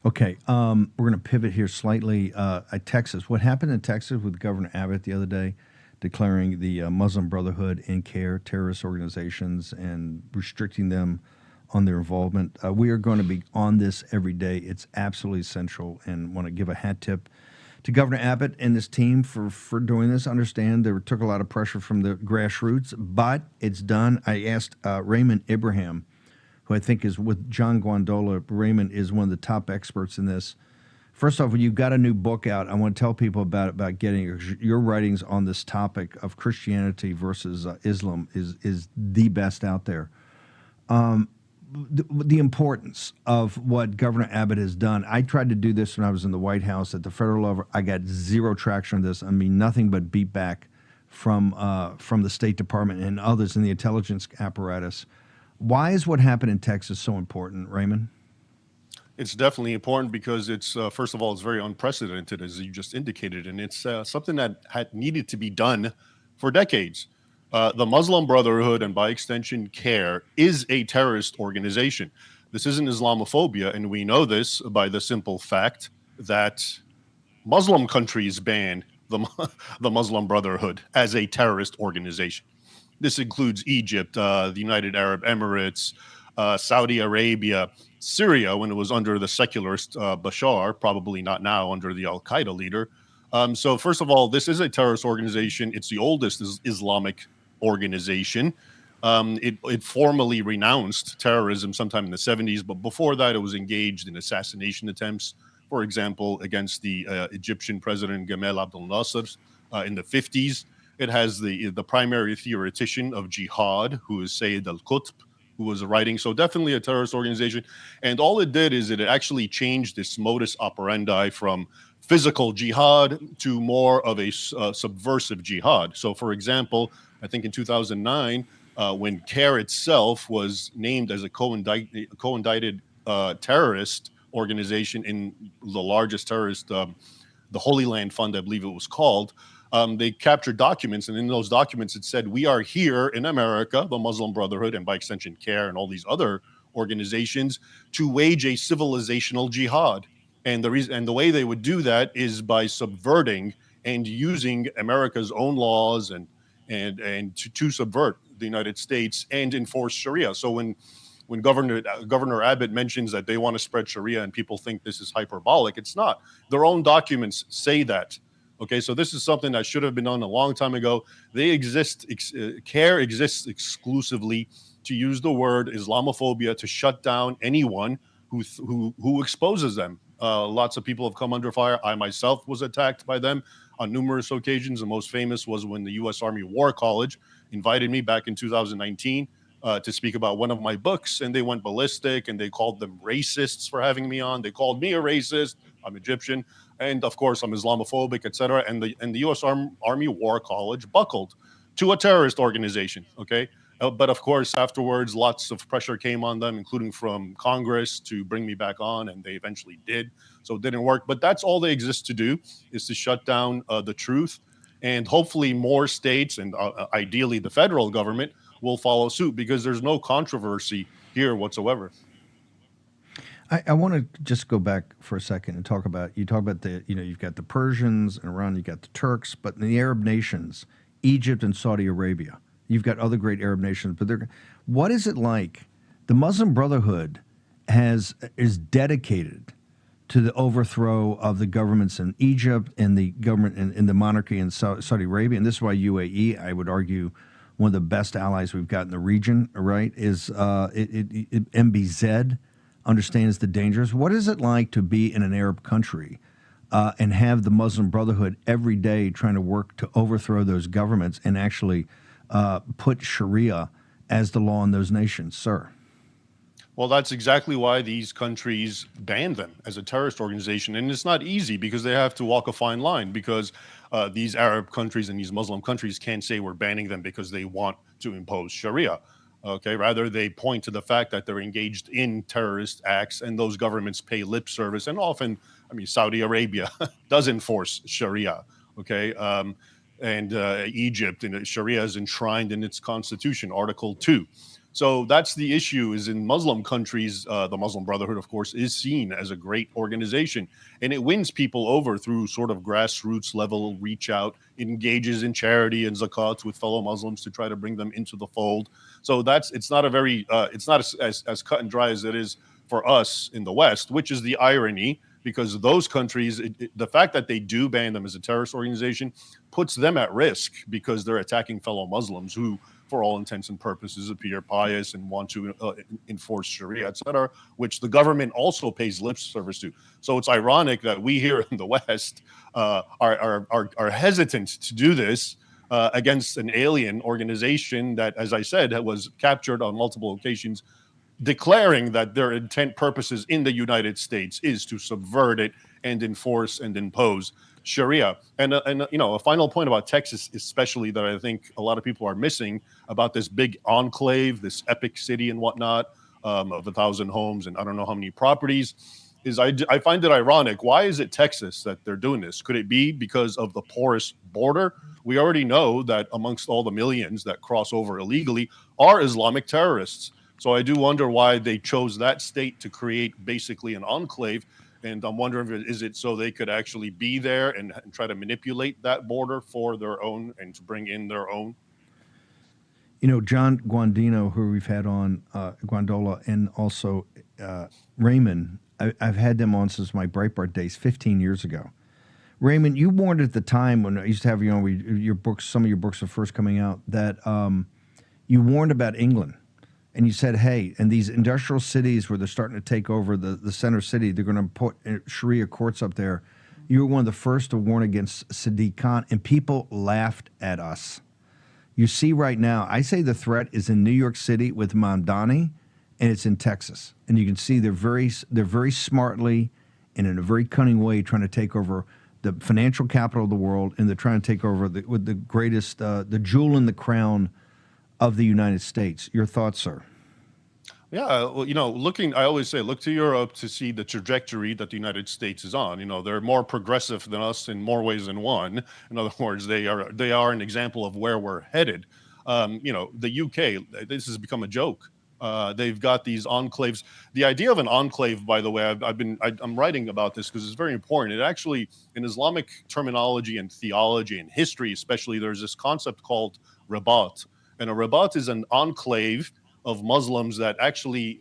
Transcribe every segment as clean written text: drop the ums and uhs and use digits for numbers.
Okay, we're going to pivot here slightly. Texas. What happened in Texas with Governor Abbott the other day, declaring the Muslim Brotherhood and CAIR terrorist organizations and restricting them on their involvement? We are going to be on this every day. It's absolutely essential, and want to give a hat tip to Governor Abbott and his team for doing this. Understand there took a lot of pressure from the grassroots, but it's done. I asked Raymond Ibrahim, who I think is with John Guandola. Raymond is one of the top experts in this. First off, when you've got a new book out, I want to tell people about getting your writings on this topic of Christianity versus Islam is the best out there. The importance of what Governor Abbott has done. I tried to do this when I was in the White House at the federal level. I got zero traction on this. I mean, nothing but beat back from the State Department and others in the intelligence apparatus. Why is what happened in Texas so important, Raymond? It's definitely important because it's first of all, it's very unprecedented, as you just indicated, and it's something that had needed to be done for decades. The Muslim Brotherhood, and by extension CAIR, is a terrorist organization. This isn't Islamophobia, and we know this by the simple fact that Muslim countries ban the, the Muslim Brotherhood as a terrorist organization. This includes Egypt, the United Arab Emirates, Saudi Arabia, Syria, when it was under the secularist Bashar, probably not now under the Al Qaeda leader. So, first of all, this is a terrorist organization. It's the oldest Islamic organization. It formally renounced terrorism sometime in the 70s, but before that, it was engaged in assassination attempts, for example, against the Egyptian president Gamal Abdel Nasser in the 50s. It has the primary theoretician of jihad, who is Sayyid al-Qutb, who was writing. So definitely a terrorist organization. And all it did is it actually changed this modus operandi from physical jihad to more of a subversive jihad. So, for example, I think in 2009, when CAIR itself was named as a co-indicted terrorist organization in the largest terrorist, the Holy Land Fund, I believe it was called, they captured documents, and in those documents it said, we are here in America, the Muslim Brotherhood, and by extension CAIR and all these other organizations, to wage a civilizational jihad. And the way they would do that is by subverting and using America's own laws and to subvert the United States and enforce Sharia. So when Governor Abbott mentions that they want to spread Sharia and people think this is hyperbolic, it's not. Their own documents say that. Okay, so this is something that should have been done a long time ago. They exist. CAIR exists exclusively to use the word Islamophobia to shut down anyone who exposes them. Lots of people have come under fire. I myself was attacked by them on numerous occasions. The most famous was when the U.S. Army War College invited me back in 2019 to speak about one of my books, and they went ballistic and they called them racists for having me on. They called me a racist. I'm Egyptian, and of course I'm Islamophobic, etc. And the U.S. Army War College buckled to a terrorist organization. Okay, but of course afterwards, lots of pressure came on them, including from Congress, to bring me back on, and they eventually did. So it didn't work. But that's all they exist to do, is to shut down the truth, and hopefully more states and ideally the federal government will follow suit, because there's no controversy here whatsoever. I want to just go back for a second and talk about you've got the Persians and Iran, you've got the Turks, but in the Arab nations, Egypt and Saudi Arabia, you've got other great Arab nations. But what is it like? The Muslim Brotherhood is dedicated to the overthrow of the governments in Egypt and the government in the monarchy in Saudi Arabia, and this is why UAE, I would argue, one of the best allies we've got in the region, right? Is MBZ understands the dangers. What is it like to be in an Arab country and have the Muslim Brotherhood every day trying to work to overthrow those governments and actually put Sharia as the law in those nations, sir? Well, that's exactly why these countries ban them as a terrorist organization. And it's not easy, because they have to walk a fine line, because these Arab countries and these Muslim countries can't say we're banning them because they want to impose Sharia. Okay, rather they point to the fact that they're engaged in terrorist acts, and those governments pay lip service. And often, I mean, Saudi Arabia does enforce Sharia. Okay, and Egypt, and Sharia is enshrined in its constitution, Article 2. So that's the issue. Is in Muslim countries, the Muslim Brotherhood, of course, is seen as a great organization, and it wins people over through sort of grassroots level reach out, engages in charity and zakats with fellow Muslims to try to bring them into the fold. So that's it's not a very it's not as cut and dry as it is for us in the West, which is the irony, because those countries, the fact that they do ban them as a terrorist organization puts them at risk, because they're attacking fellow Muslims who, for all intents and purposes, appear pious and want to enforce Sharia, etc., which the government also pays lip service to. So it's ironic that we here in the West are hesitant to do this against an alien organization that, as I said, was captured on multiple occasions, declaring that their intent purposes in the United States is to subvert it and enforce and impose Sharia. And a final point about Texas, especially, that I think a lot of people are missing about this big enclave, this epic city and whatnot, of 1,000 homes and I don't know how many properties, is I find it ironic. Why is it Texas that they're doing this? Could it be because of the porous border? We already know that amongst all the millions that cross over illegally are Islamic terrorists. So I do wonder why they chose that state to create basically an enclave. And I'm wondering, is it so they could actually be there and try to manipulate that border for their own and to bring in their own? You know, John Guandino, who we've had on, Guandola, and also Raymond, I've had them on since my Breitbart days 15 years ago. Raymond, you warned at the time when I used to have you on, your books, some of your books are first coming out, that you warned about England. And you said, hey, and these industrial cities where they're starting to take over the center city, they're going to put Sharia courts up there. You were one of the first to warn against Sadiq Khan, and people laughed at us. You see right now, I say the threat is in New York City with Mamdani, and it's in Texas. And you can see they're very smartly and in a very cunning way trying to take over the financial capital of the world, and they're trying to take over with the greatest, the jewel in the crown of the United States. Your thoughts, sir? Yeah, well, I always say, look to Europe to see the trajectory that the United States is on. They're more progressive than us in more ways than one. In other words, they are an example of where we're headed. The UK, this has become a joke. They've got these enclaves. The idea of an enclave, by the way, I'm writing about this because it's very important. It actually, in Islamic terminology and theology and history, especially, there's this concept called rabat, and a rabat is an enclave of Muslims that actually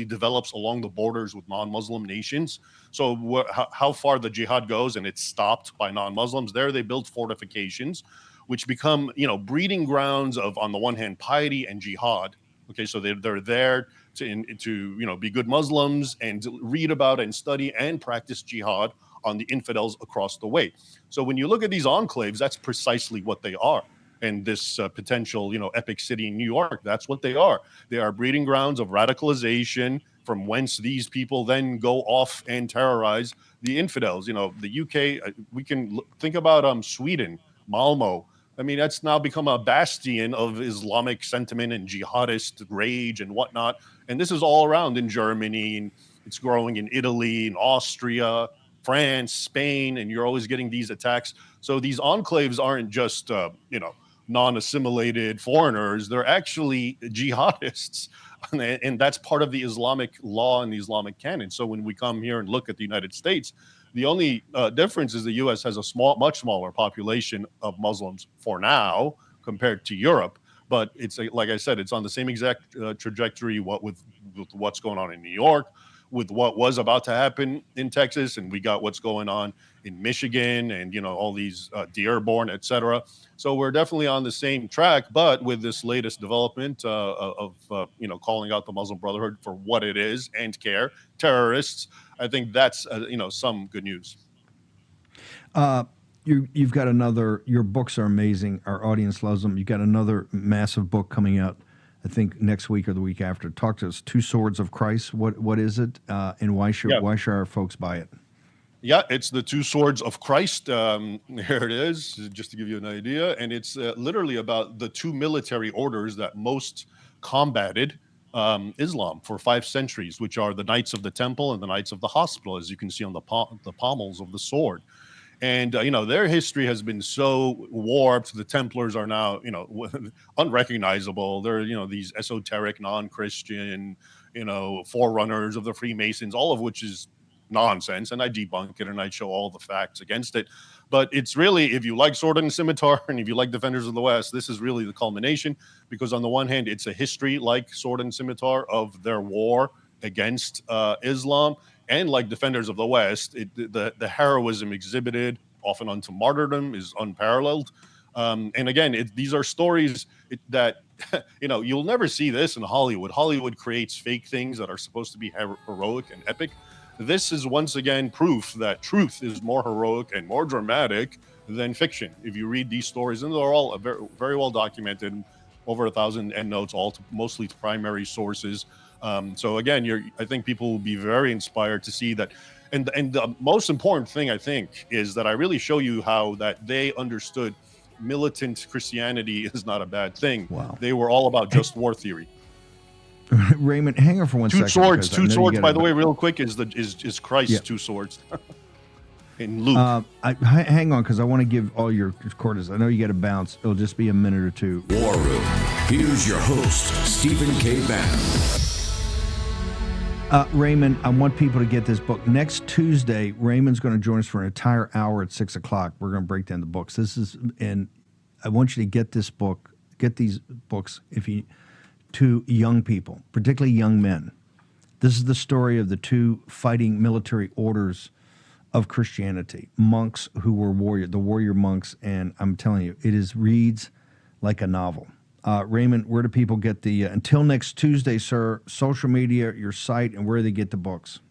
develops along the borders with non-Muslim nations. So how far the jihad goes, and it's stopped by non-Muslims. There, they build fortifications, which become breeding grounds of, on the one hand, piety and jihad. Okay, so they're there to be good Muslims and read about and study and practice jihad on the infidels across the way. So when you look at these enclaves, that's precisely what they are. And this potential, epic city in New York, that's what they are. They are breeding grounds of radicalization, from whence these people then go off and terrorize the infidels. The UK, we can think about Sweden, Malmo. I mean, that's now become a bastion of Islamic sentiment and jihadist rage and whatnot. And this is all around in Germany, and it's growing in Italy and Austria, France, Spain, and you're always getting these attacks. So these enclaves aren't just, non-assimilated foreigners. They're actually jihadists. And that's part of the Islamic law and the Islamic canon. So when we come here and look at the United States, the only difference is the U.S. has a much smaller population of Muslims for now compared to Europe. But it's like I said, it's on the same exact trajectory. With what's going on in New York, with what was about to happen in Texas, and we got what's going on in Michigan, and all these Dearborn, etc. So we're definitely on the same track, but with this latest development of calling out the Muslim Brotherhood for what it is and CAIR terrorists, I think that's some good news. You've got another. Your books are amazing. Our audience loves them. You've got another massive book coming out, I think next week or the week after. Talk to us. Two Swords of Christ. What is it, and why should our folks buy it? Yeah, it's the Two Swords of Christ. Here it is, just to give you an idea. And it's literally about the two military orders that most combated Islam for 5 centuries, which are the Knights of the Temple and the Knights of the Hospital, as you can see on the pommels of the sword. And their history has been so warped. The Templars are now unrecognizable. They're these esoteric, non-Christian, forerunners of the Freemasons, all of which is nonsense. And I debunk it and I show all the facts against it. But it's really, if you like Sword and Scimitar and if you like Defenders of the West, this is really the culmination, because on the one hand, it's a history like Sword and Scimitar of their war against Islam. And like Defenders of the West, the heroism exhibited, often unto martyrdom, is unparalleled. And again, these are stories that you'll never see this in Hollywood. Hollywood creates fake things that are supposed to be heroic and epic. This is once again proof that truth is more heroic and more dramatic than fiction. If you read these stories, and they're all very, very well documented, over 1,000 endnotes, mostly to primary sources. So again, I think people will be very inspired to see that. And the most important thing, I think, is that I really show you how that they understood militant Christianity is not a bad thing. Wow. They were all about just war theory. Raymond, hang on for one second. Two swords, by the way, real quick, is Christ's two swords. In Luke. Hang on, because I want to give all your quarters. I know you got to bounce. It'll just be a minute or two. War Room. Here's your host, Stephen K. Bannon. Raymond, I want people to get this book. Next Tuesday, Raymond's going to join us for an entire hour at 6 o'clock. We're going to break down the books. And I want you to get this book, get these books to young people, particularly young men. This is the story of the two fighting military orders of Christianity, monks who were the warrior monks, and I'm telling you, it reads like a novel. Raymond, where do people get until next Tuesday, sir, social media, your site, and where do they get the books?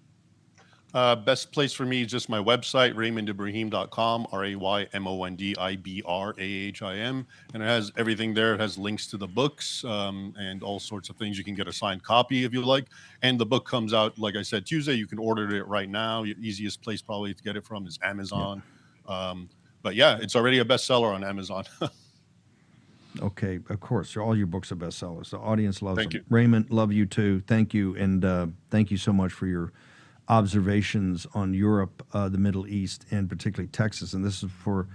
Best place for me is just my website, RaymondIbrahim.com, RaymondIbrahim, and it has everything there. It has links to the books and all sorts of things. You can get a signed copy if you like. And the book comes out, like I said, Tuesday. You can order it right now. Your easiest place probably to get it from is Amazon. Yeah. But yeah, it's already a bestseller on Amazon. Okay, of course. All your books are bestsellers. The audience loves them. Thank you. Raymond, love you too. Thank you. And thank you so much for your observations on Europe, the Middle East, and particularly Texas. And this is for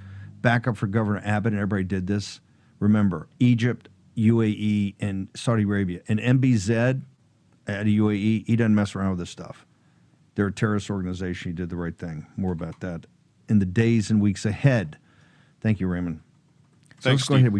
backup for Governor Abbott, and everybody did this. Remember, Egypt, UAE, and Saudi Arabia. And MBZ at UAE, he doesn't mess around with this stuff. They're a terrorist organization. He did the right thing. More about that in the days and weeks ahead. Thank you, Raymond. So Thanks, let's go ahead.